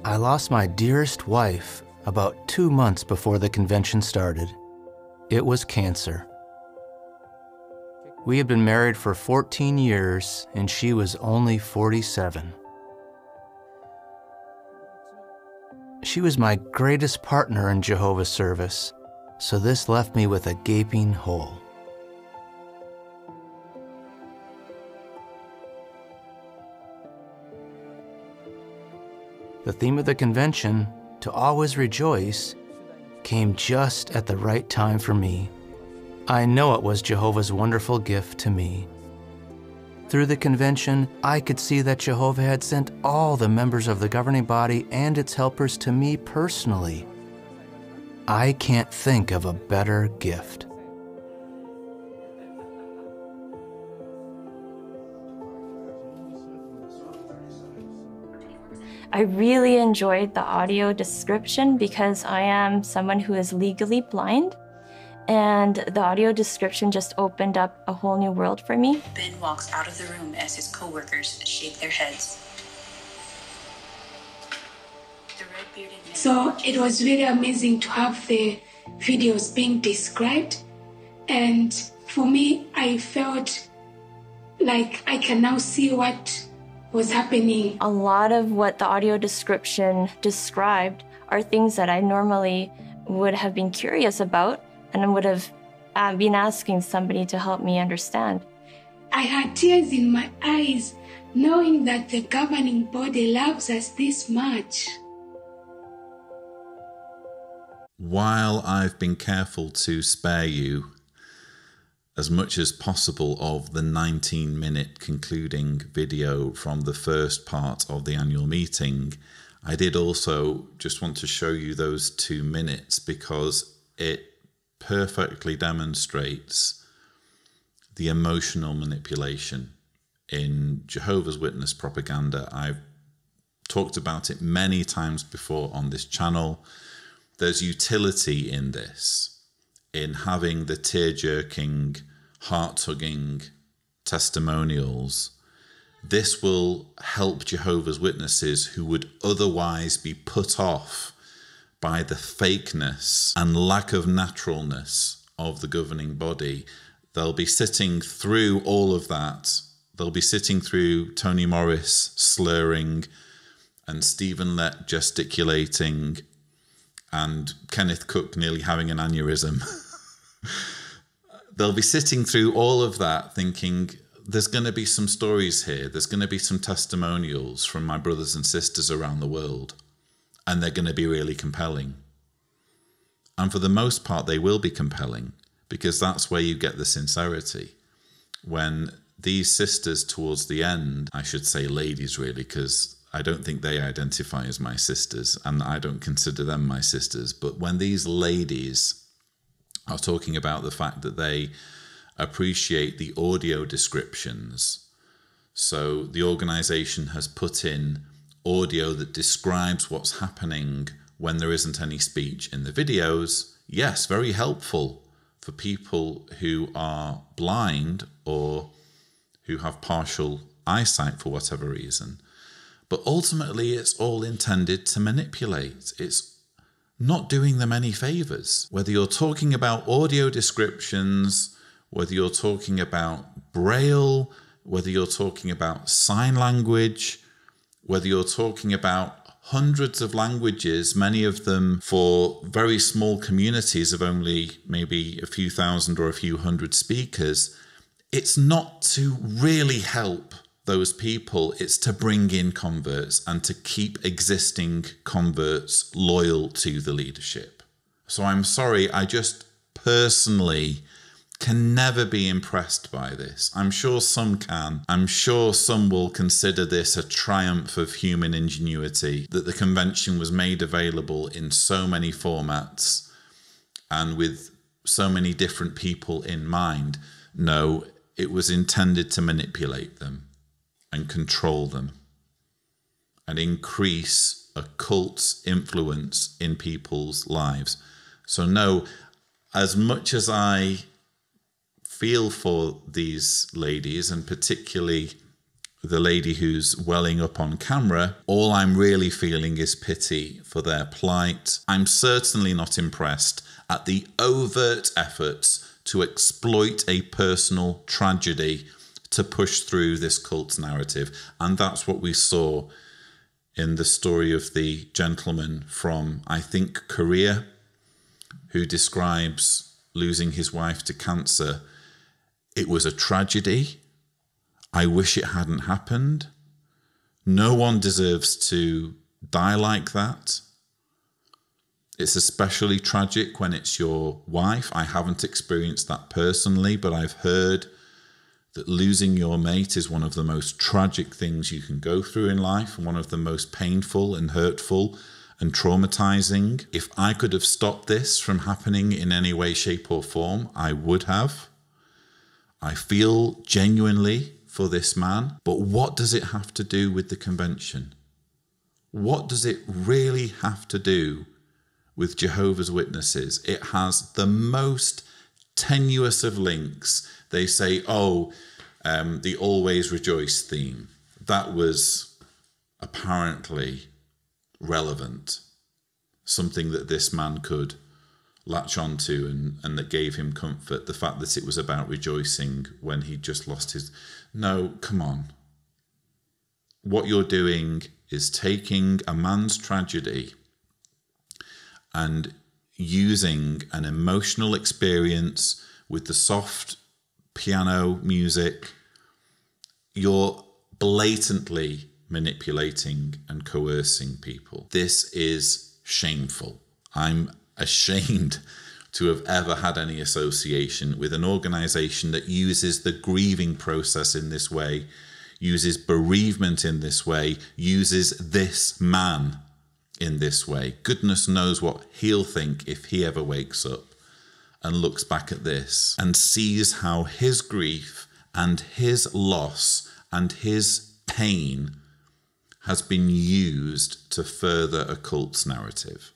I lost my dearest wife about 2 months before the convention started. It was cancer. We had been married for 14 years, and she was only 47. She was my greatest partner in Jehovah's service, so this left me with a gaping hole. The theme of the convention, to always rejoice, came just at the right time for me. I know it was Jehovah's wonderful gift to me. Through the convention, I could see that Jehovah had sent all the members of the governing body and its helpers to me personally. I can't think of a better gift. I really enjoyed the audio description because I am someone who is legally blind, and the audio description just opened up a whole new world for me. Ben walks out of the room as his co-workers shake their heads. So it was really amazing to have the videos being described, and for me, I felt like I can now see what was happening. A lot of what the audio description described are things that I normally would have been curious about and I would have been asking somebody to help me understand. I had tears in my eyes knowing that the governing body loves us this much. While I've been careful to spare you as much as possible of the 19-minute concluding video from the first part of the annual meeting, I did also just want to show you those 2 minutes because it perfectly demonstrates the emotional manipulation in Jehovah's Witness propaganda. I've talked about it many times before on this channel. There's utility in this, in having the tear-jerking, heart-tugging testimonials. This will help Jehovah's Witnesses who would otherwise be put off by the fakeness and lack of naturalness of the governing body. They'll be sitting through all of that. They'll be sitting through Tony Morris slurring and Stephen Lett gesticulating and Kenneth Cook nearly having an aneurysm. They'll be sitting through all of that thinking, there's going to be some stories here. There's going to be some testimonials from my brothers and sisters around the world. And they're going to be really compelling. And for the most part, they will be compelling because that's where you get the sincerity. When these sisters towards the end, I should say ladies really, because I don't think they identify as my sisters and I don't consider them my sisters. But when these ladies are talking about the fact that they appreciate the audio descriptions, so the organization has put in audio that describes what's happening when there isn't any speech in the videos. Yes, very helpful for people who are blind or who have partial eyesight for whatever reason. But ultimately, it's all intended to manipulate. It's not doing them any favors. Whether you're talking about audio descriptions, whether you're talking about Braille, whether you're talking about sign language, whether you're talking about hundreds of languages, many of them for very small communities of only maybe a few thousand or a few hundred speakers, it's not to really help those people, it's to bring in converts and to keep existing converts loyal to the leadership. So I'm sorry, I just personally can never be impressed by this. I'm sure some can. I'm sure some will consider this a triumph of human ingenuity, that the convention was made available in so many formats and with so many different people in mind. No, it was intended to manipulate them and control them and increase a cult's influence in people's lives. So no, as much as I feel for these ladies, and particularly the lady who's welling up on camera, all I'm really feeling is pity for their plight. I'm certainly not impressed at the overt efforts to exploit a personal tragedy to push through this cult narrative. And that's what we saw in the story of the gentleman from, I think, Korea, who describes losing his wife to cancer. It was a tragedy. I wish it hadn't happened. No one deserves to die like that. It's especially tragic when it's your wife. I haven't experienced that personally, but I've heard that losing your mate is one of the most tragic things you can go through in life, and one of the most painful and hurtful and traumatizing. If I could have stopped this from happening in any way, shape, or form, I would have. I feel genuinely for this man, but what does it have to do with the convention? What does it really have to do with Jehovah's Witnesses? It has the most tenuous of links. They say, the always rejoice theme. That was apparently relevant, something that this man could latch onto and that gave him comfort. The fact that it was about rejoicing when he just lost his... No, come on. What you're doing is taking a man's tragedy and using an emotional experience with the soft piano music. You're blatantly manipulating and coercing people. This is shameful. I'm ashamed to have ever had any association with an organization that uses the grieving process in this way, uses bereavement in this way, uses this man in this way. Goodness knows what he'll think if he ever wakes up and looks back at this and sees how his grief and his loss and his pain has been used to further a cult's narrative.